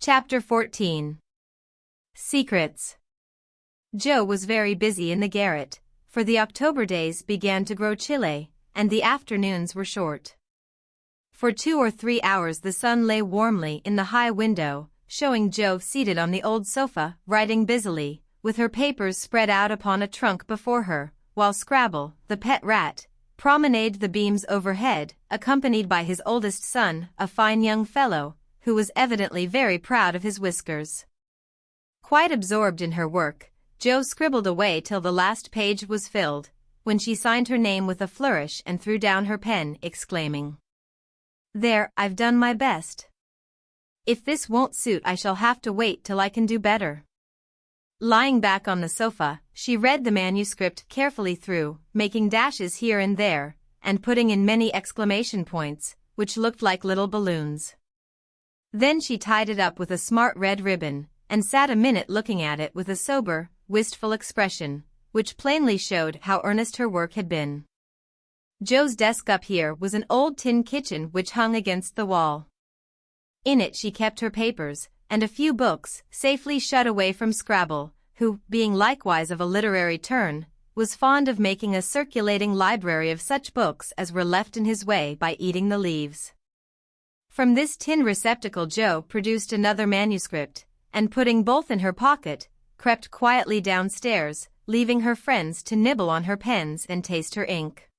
Chapter 14. Secrets. Joe was very busy in the garret, for the October days began to grow chilly, and the afternoons were short. For 2 or 3 hours the sun lay warmly in the high window, showing Joe seated on the old sofa, writing busily, with her papers spread out upon a trunk before her, while Scrabble, the pet rat, promenaded the beams overhead, accompanied by his oldest son, a fine young fellow, who was evidently very proud of his whiskers. Quite absorbed in her work, Joe scribbled away till the last page was filled, when she signed her name with a flourish and threw down her pen, exclaiming, "There, I've done my best. If this won't suit I shall have to wait till I can do better." Lying back on the sofa, she read the manuscript carefully through, making dashes here and there, and putting in many exclamation points, which looked like little balloons. Then she tied it up with a smart red ribbon, and sat a minute looking at it with a sober, wistful expression, which plainly showed how earnest her work had been. Joe's desk up here was an old tin kitchen which hung against the wall. In it she kept her papers, and a few books, safely shut away from Scrabble, who, being likewise of a literary turn, was fond of making a circulating library of such books as were left in his way by eating the leaves. From this tin receptacle Joe produced another manuscript, and putting both in her pocket, crept quietly downstairs, leaving her friends to nibble on her pens and taste her ink.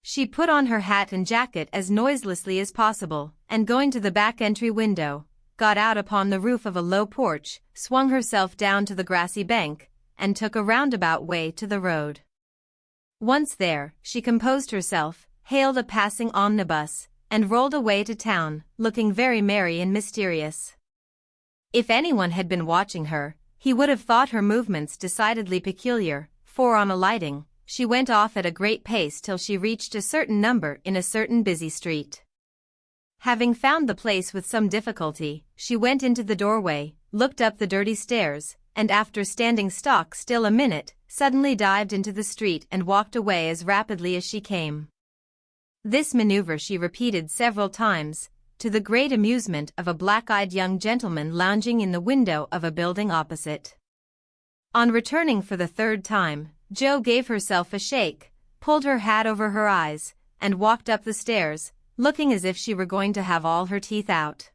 She put on her hat and jacket as noiselessly as possible, and going to the back entry window, got out upon the roof of a low porch, swung herself down to the grassy bank, and took a roundabout way to the road. Once there, she composed herself, hailed a passing omnibus, and rolled away to town, looking very merry and mysterious. If anyone had been watching her, he would have thought her movements decidedly peculiar, for on alighting, she went off at a great pace till she reached a certain number in a certain busy street. Having found the place with some difficulty, she went into the doorway, looked up the dirty stairs, and after standing stock still a minute, suddenly dived into the street and walked away as rapidly as she came. This maneuver she repeated several times, to the great amusement of a black-eyed young gentleman lounging in the window of a building opposite. On returning for the third time, Joe gave herself a shake, pulled her hat over her eyes, and walked up the stairs, looking as if she were going to have all her teeth out.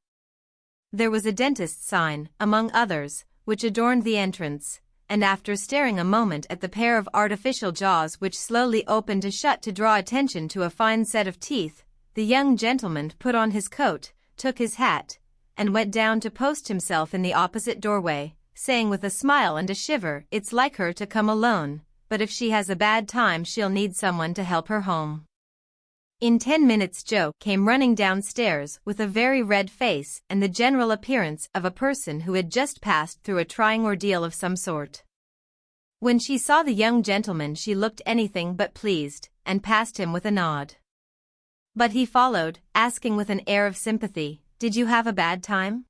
There was a dentist's sign, among others, which adorned the entrance, and after staring a moment at the pair of artificial jaws which slowly opened and shut to draw attention to a fine set of teeth, the young gentleman put on his coat, took his hat, and went down to post himself in the opposite doorway, saying with a smile and a shiver, "It's like her to come alone, but if she has a bad time she'll need someone to help her home." In 10 minutes Joe came running downstairs with a very red face and the general appearance of a person who had just passed through a trying ordeal of some sort. When she saw the young gentleman she looked anything but pleased, and passed him with a nod. But he followed, asking with an air of sympathy, "Did you have a bad time?"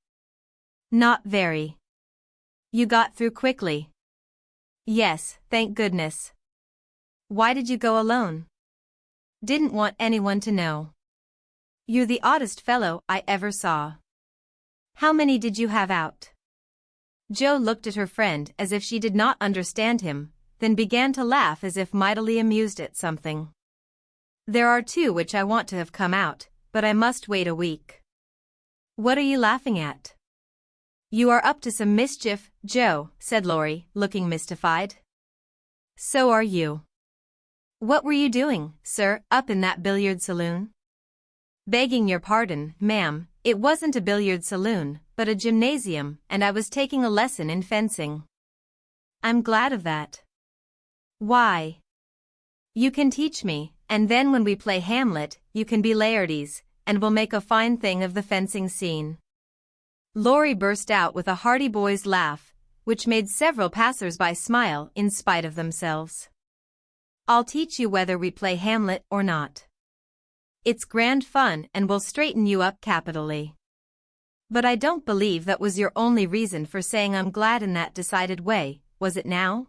"Not very." "You got through quickly?" "Yes, thank goodness." "Why did you go alone?" "Didn't want anyone to know." "You're the oddest fellow I ever saw. How many did you have out?" Joe looked at her friend as if she did not understand him, then began to laugh as if mightily amused at something. "There are 2 which I want to have come out, but I must wait a week." "What are you laughing at?" "You are up to some mischief, Joe," said Laurie, looking mystified. "So are you." "What were you doing, sir, up in that billiard saloon?" "Begging your pardon, ma'am, it wasn't a billiard saloon, but a gymnasium, and I was taking a lesson in fencing." "I'm glad of that." "Why?" "You can teach me, and then when we play Hamlet, you can be Laertes, and we'll make a fine thing of the fencing scene." Laurie burst out with a hearty boy's laugh, which made several passers-by smile in spite of themselves. "I'll teach you whether we play Hamlet or not. It's grand fun and will straighten you up capitally." "But I don't believe that was your only reason for saying I'm glad in that decided way, was it now?"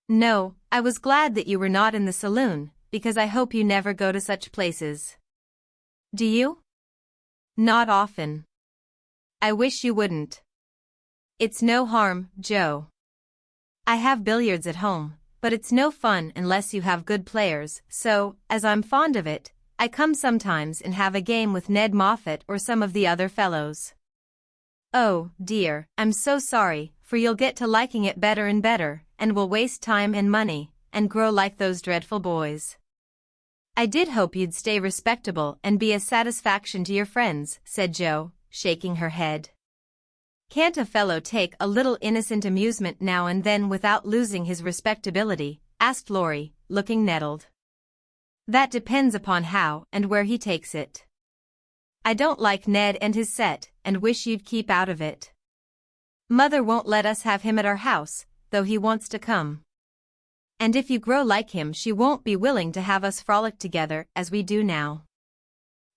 "No, I was glad that you were not in the saloon, because I hope you never go to such places." "Do you?" "Not often." I wish you wouldn't. It's no harm, Joe. I have billiards at home, but it's no fun unless you have good players, so, as I'm fond of it, I come sometimes and have a game with Ned Moffat or some of the other fellows. Oh, dear, I'm so sorry, for you'll get to liking it better and better, and will waste time and money, and grow like those dreadful boys. I did hope you'd stay respectable and be a satisfaction to your friends, said Joe, shaking her head. Can't a fellow take a little innocent amusement now and then without losing his respectability? Asked Laurie, looking nettled. That depends upon how and where he takes it. I don't like Ned and his set, and wish you'd keep out of it. Mother won't let us have him at our house, though he wants to come. And if you grow like him, she won't be willing to have us frolic together as we do now.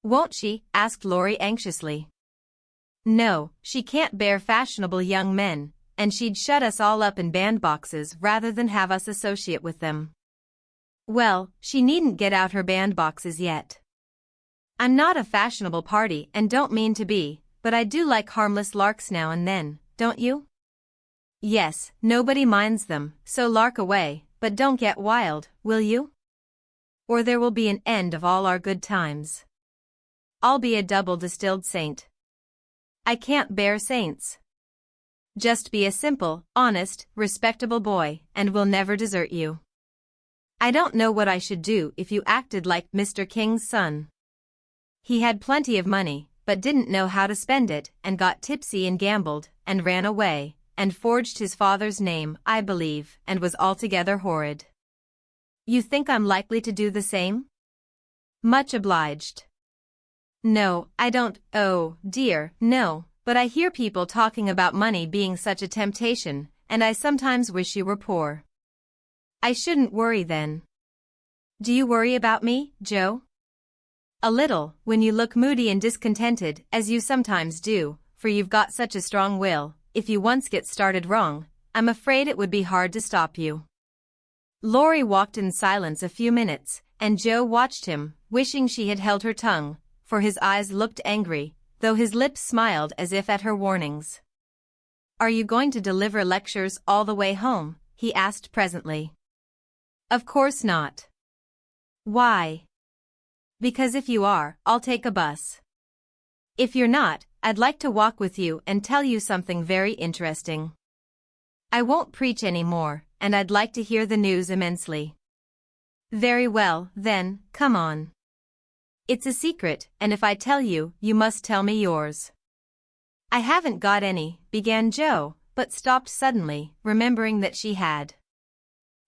Won't she? Asked Laurie anxiously. No, she can't bear fashionable young men, and she'd shut us all up in bandboxes rather than have us associate with them. Well, she needn't get out her bandboxes yet. I'm not a fashionable party and don't mean to be, but I do like harmless larks now and then, don't you? Yes, nobody minds them, so lark away, but don't get wild, will you? Or there will be an end of all our good times. I'll be a double distilled saint. I can't bear saints. Just be a simple, honest, respectable boy, and we'll never desert you. I don't know what I should do if you acted like Mr. King's son. He had plenty of money, but didn't know how to spend it, and got tipsy and gambled, and ran away, and forged his father's name, I believe, and was altogether horrid. You think I'm likely to do the same? Much obliged. No, I don't, oh, dear, no, but I hear people talking about money being such a temptation, and I sometimes wish you were poor. I shouldn't worry then. Do you worry about me, Joe? A little, when you look moody and discontented, as you sometimes do, for you've got such a strong will. If you once get started wrong, I'm afraid it would be hard to stop you. Laurie walked in silence a few minutes, and Joe watched him, wishing she had held her tongue, for his eyes looked angry, though his lips smiled as if at her warnings. Are you going to deliver lectures all the way home? He asked presently. Of course not. Why? Because if you are, I'll take a bus. If you're not, I'd like to walk with you and tell you something very interesting. I won't preach any more, and I'd like to hear the news immensely. Very well, then, come on. It's a secret, and if I tell you, you must tell me yours. I haven't got any, began Joe, but stopped suddenly, remembering that she had.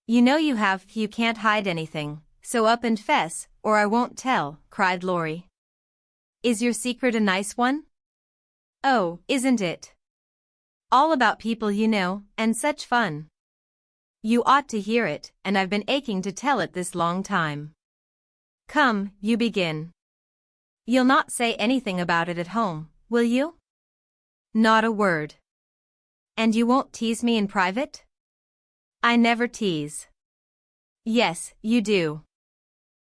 You know you have, you can't hide anything, so up and fess, or I won't tell, cried Laurie. Is your secret a nice one? Oh, isn't it? All about people you know, and such fun. You ought to hear it, and I've been aching to tell it this long time. Come, you begin. You'll not say anything about it at home, will you? Not a word. And you won't tease me in private? I never tease. Yes, you do.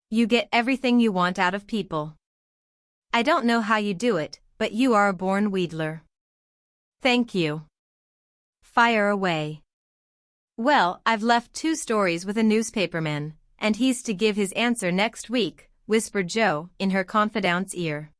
You get everything you want out of people. I don't know how you do it, but you are a born wheedler. Thank you. Fire away. Well, I've left 2 stories with a newspaperman, and he's to give his answer next week, whispered Joe in her confidante's ear.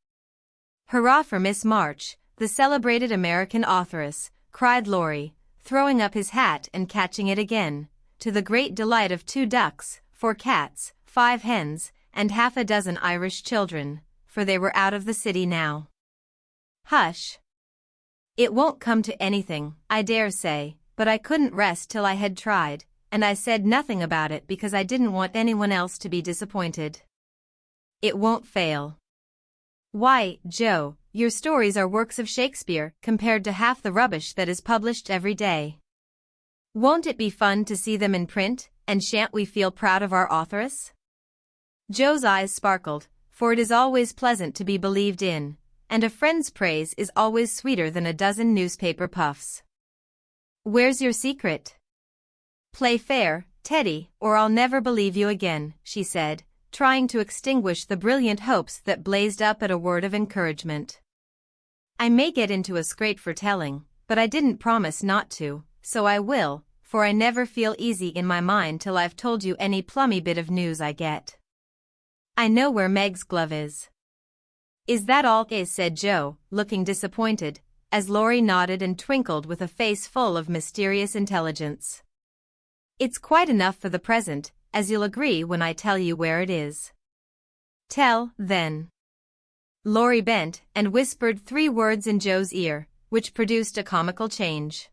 Hurrah for Miss March, the celebrated American authoress, cried Laurie, throwing up his hat and catching it again, to the great delight of 2 ducks, 4 cats, 5 hens, and half a dozen Irish children, for they were out of the city now. Hush. It won't come to anything, I dare say, but I couldn't rest till I had tried, and I said nothing about it because I didn't want anyone else to be disappointed. It won't fail. Why, Joe, your stories are works of Shakespeare compared to half the rubbish that is published every day. Won't it be fun to see them in print, and shan't we feel proud of our authoress? Joe's eyes sparkled, for it is always pleasant to be believed in, and a friend's praise is always sweeter than a dozen newspaper puffs. Where's your secret? Play fair, Teddy, or I'll never believe you again, she said, trying to extinguish the brilliant hopes that blazed up at a word of encouragement. I may get into a scrape for telling, but I didn't promise not to, so I will, for I never feel easy in my mind till I've told you any plummy bit of news I get. I know where Meg's glove is. Is that all? Said Joe, looking disappointed, as Laurie nodded and twinkled with a face full of mysterious intelligence. It's quite enough for the present, as you'll agree when I tell you where it is. Tell, then. Laurie bent and whispered 3 words in Joe's ear, which produced a comical change.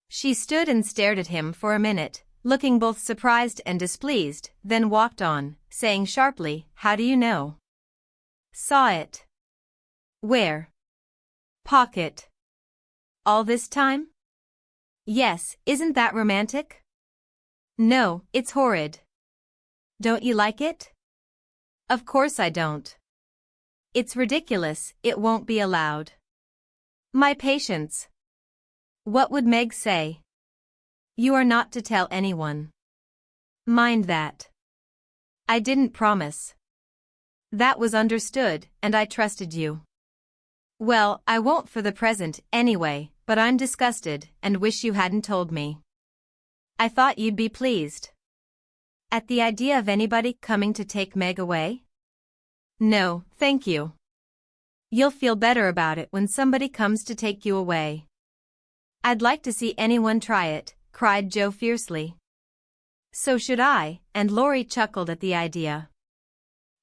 She stood and stared at him for a minute, looking both surprised and displeased, then walked on, saying sharply, "How do you know?" "Saw it." "Where?" "Pocket." "All this time?" "Yes, isn't that romantic?" "No, it's horrid." "Don't you like it?" "Of course I don't." "It's ridiculous, it won't be allowed." "My patience." "What would Meg say?" "You are not to tell anyone." "Mind that." "I didn't promise." "That was understood, and I trusted you." "Well, I won't for the present, anyway, but I'm disgusted and wish you hadn't told me. I thought you'd be pleased." "At the idea of anybody coming to take Meg away?" "No, thank you." "You'll feel better about it when somebody comes to take you away." "I'd like to see anyone try it," cried Joe fiercely. "So should I," and Laurie chuckled at the idea.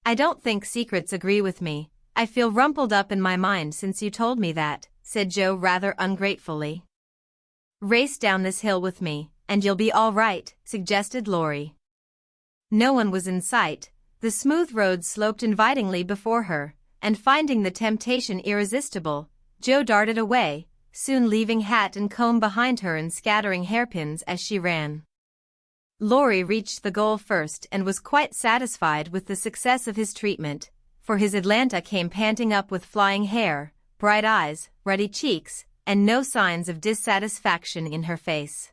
"I don't think secrets agree with me. I feel rumpled up in my mind since you told me that," said Joe rather ungratefully. "Race down this hill with me, and you'll be all right," suggested Laurie. No one was in sight, the smooth road sloped invitingly before her, and finding the temptation irresistible, Joe darted away, soon leaving hat and comb behind her and scattering hairpins as she ran. Laurie reached the goal first and was quite satisfied with the success of his treatment, for his Atlanta came panting up with flying hair, bright eyes, ruddy cheeks, and no signs of dissatisfaction in her face.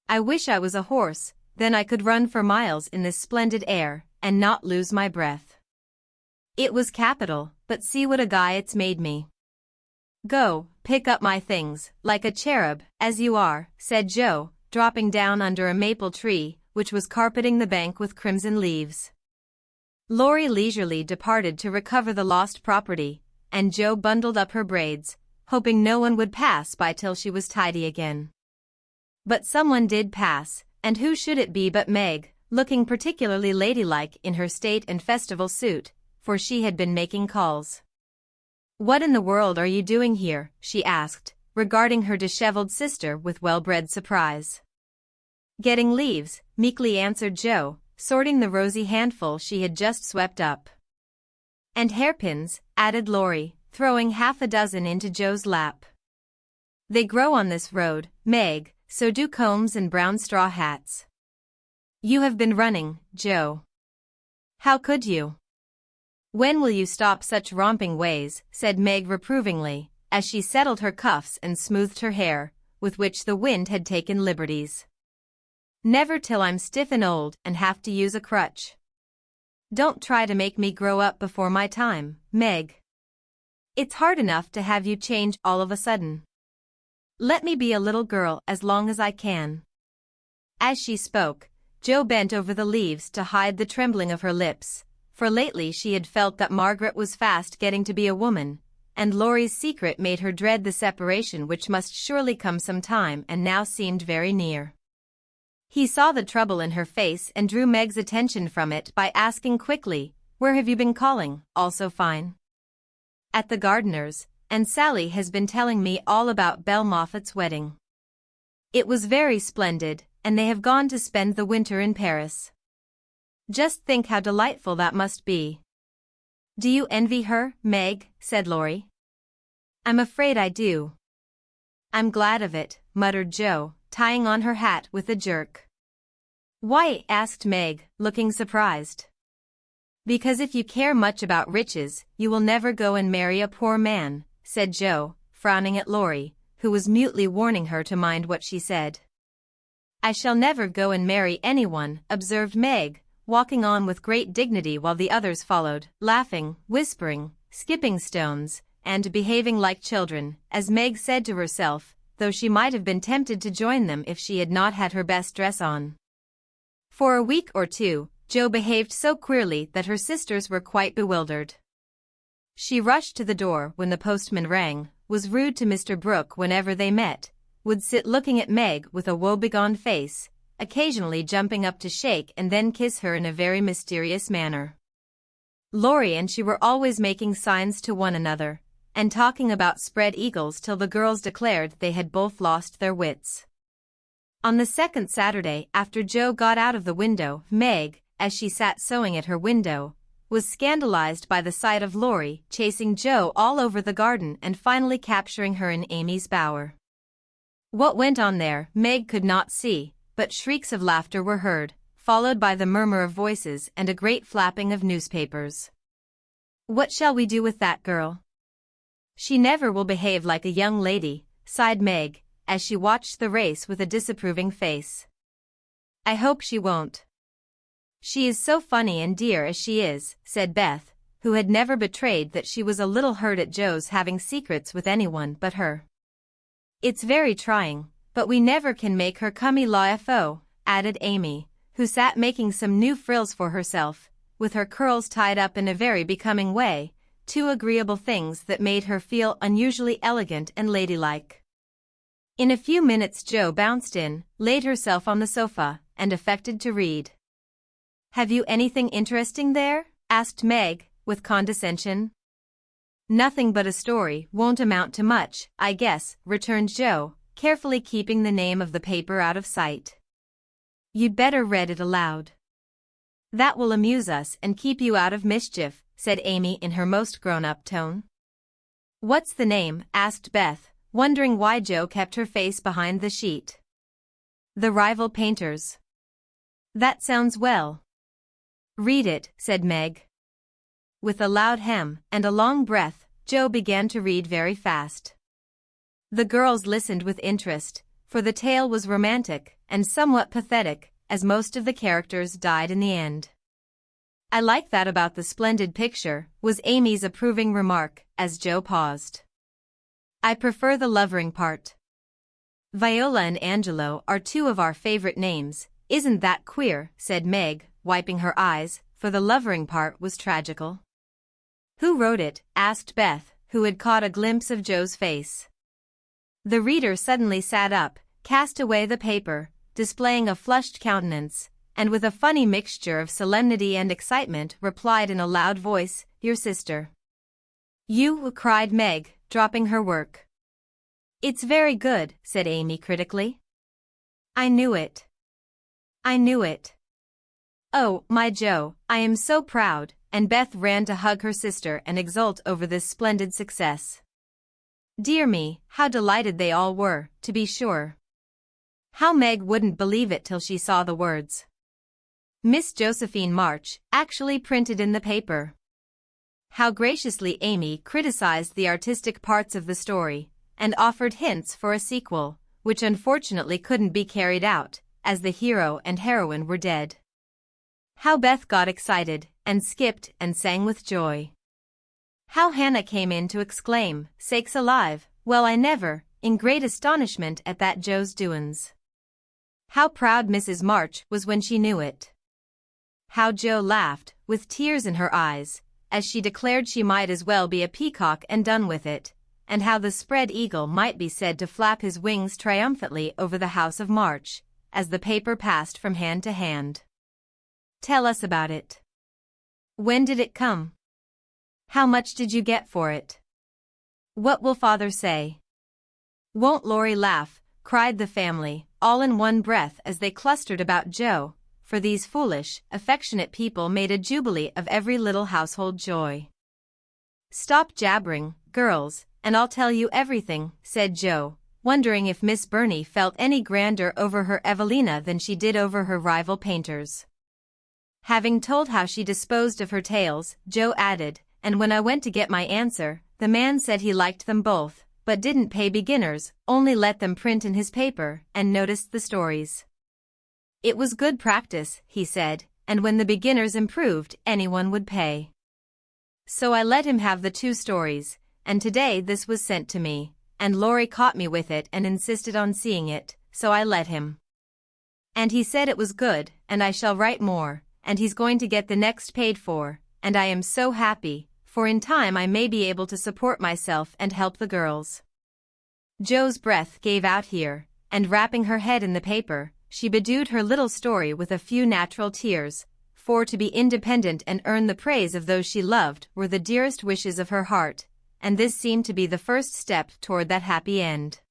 "I wish I was a horse, then I could run for miles in this splendid air, and not lose my breath. It was capital, but see what a guy it's made me." "Go, pick up my things, like a cherub, as you are," said Joe, dropping down under a maple tree, which was carpeting the bank with crimson leaves. Laurie leisurely departed to recover the lost property, and Joe bundled up her braids, hoping no one would pass by till she was tidy again. But someone did pass, and who should it be but Meg, looking particularly ladylike in her state and festival suit, for she had been making calls. "What in the world are you doing here?" she asked, regarding her disheveled sister with well-bred surprise. "Getting leaves," meekly answered Joe, sorting the rosy handful she had just swept up. "And hairpins," added Laurie, throwing half a dozen into Joe's lap. "They grow on this road, Meg, so do combs and brown straw hats." "You have been running, Joe. How could you?" "When will you stop such romping ways?" said Meg reprovingly, as she settled her cuffs and smoothed her hair, with which the wind had taken liberties. "Never till I'm stiff and old and have to use a crutch. Don't try to make me grow up before my time, Meg. It's hard enough to have you change all of a sudden. Let me be a little girl as long as I can." As she spoke, Joe bent over the leaves to hide the trembling of her lips, for lately she had felt that Margaret was fast getting to be a woman, and Laurie's secret made her dread the separation which must surely come some time and now seemed very near. He saw the trouble in her face and drew Meg's attention from it by asking quickly, "Where have you been calling, also fine?" "At the gardener's, and Sally has been telling me all about Belle Moffat's wedding. It was very splendid, and they have gone to spend the winter in Paris. Just think how delightful that must be." "Do you envy her, Meg?" said Laurie. "I'm afraid I do." "I'm glad of it," muttered Joe, tying on her hat with a jerk. "Why?" asked Meg, looking surprised. "Because if you care much about riches, you will never go and marry a poor man," said Joe, frowning at Laurie, who was mutely warning her to mind what she said. "I shall never go and marry anyone," observed Meg, walking on with great dignity while the others followed, laughing, whispering, skipping stones, and behaving like children, as Meg said to herself, though she might have been tempted to join them if she had not had her best dress on. For a week or two, Jo behaved so queerly that her sisters were quite bewildered. She rushed to the door when the postman rang, was rude to Mr. Brooke whenever they met, would sit looking at Meg with a woebegone face, occasionally jumping up to shake and then kiss her in a very mysterious manner. Laurie and she were always making signs to one another, and talking about spread eagles till the girls declared they had both lost their wits. On the second Saturday after Jo got out of the window, Meg, as she sat sewing at her window, was scandalized by the sight of Laurie chasing Jo all over the garden and finally capturing her in Amy's bower. What went on there, Meg could not see, but shrieks of laughter were heard, followed by the murmur of voices and a great flapping of newspapers. "What shall we do with that girl? She never will behave like a young lady," sighed Meg, as she watched the race with a disapproving face. "I hope she won't. She is so funny and dear as she is," said Beth, who had never betrayed that she was a little hurt at Jo's having secrets with anyone but her. "It's very trying, but we never can make her comme il faut," added Amy, who sat making some new frills for herself, with her curls tied up in a very becoming way, two agreeable things that made her feel unusually elegant and ladylike. In a few minutes Jo bounced in, laid herself on the sofa, and affected to read. "Have you anything interesting there?" asked Meg, with condescension. "Nothing but a story, won't amount to much, I guess," returned Jo, carefully keeping the name of the paper out of sight. "You'd better read it aloud. That will amuse us and keep you out of mischief," said Amy in her most grown-up tone. "What's the name?" asked Beth, wondering why Jo kept her face behind the sheet. "The Rival Painters." "That sounds well. Read it," said Meg. With a loud hem and a long breath, Jo began to read very fast. The girls listened with interest, for the tale was romantic and somewhat pathetic, as most of the characters died in the end. "I like that about the splendid picture," was Amy's approving remark, as Jo paused. "I prefer the lovering part. Viola and Angelo are two of our favorite names, isn't that queer?" said Meg, wiping her eyes, for the lovering part was tragical. "Who wrote it?" asked Beth, who had caught a glimpse of Jo's face. The reader suddenly sat up, cast away the paper, displaying a flushed countenance, and with a funny mixture of solemnity and excitement replied in a loud voice, "Your sister." "You?" cried Meg, dropping her work. "It's very good," said Amy critically. "I knew it. I knew it. Oh, my Jo, I am so proud," and Beth ran to hug her sister and exult over this splendid success. Dear me, how delighted they all were, to be sure. How Meg wouldn't believe it till she saw the words. Miss Josephine March, actually printed in the paper. How graciously Amy criticized the artistic parts of the story, and offered hints for a sequel, which unfortunately couldn't be carried out, as the hero and heroine were dead. How Beth got excited, and skipped and sang with joy. How Hannah came in to exclaim, "Sakes alive, well I never," in great astonishment at that Jo's doin's. How proud Mrs. March was when she knew it. How Jo laughed, with tears in her eyes, as she declared she might as well be a peacock and done with it, and how the spread eagle might be said to flap his wings triumphantly over the house of March, as the paper passed from hand to hand. "Tell us about it. When did it come? How much did you get for it? What will father say? Won't Laurie laugh?" cried the family, all in one breath as they clustered about Jo, for these foolish, affectionate people made a jubilee of every little household joy. "Stop jabbering, girls, and I'll tell you everything," said Jo, wondering if Miss Burney felt any grander over her Evelina than she did over her rival painters. Having told how she disposed of her tales, Jo added, "And when I went to get my answer, the man said he liked them both, but didn't pay beginners, only let them print in his paper, and noticed the stories. It was good practice, he said, and when the beginners improved, anyone would pay. So I let him have the 2 stories, and today this was sent to me, and Laurie caught me with it and insisted on seeing it, so I let him. And he said it was good, and I shall write more, and he's going to get the next paid for, and I am so happy, for in time I may be able to support myself and help the girls." Jo's breath gave out here, and wrapping her head in the paper, she bedewed her little story with a few natural tears, for to be independent and earn the praise of those she loved were the dearest wishes of her heart, and this seemed to be the first step toward that happy end.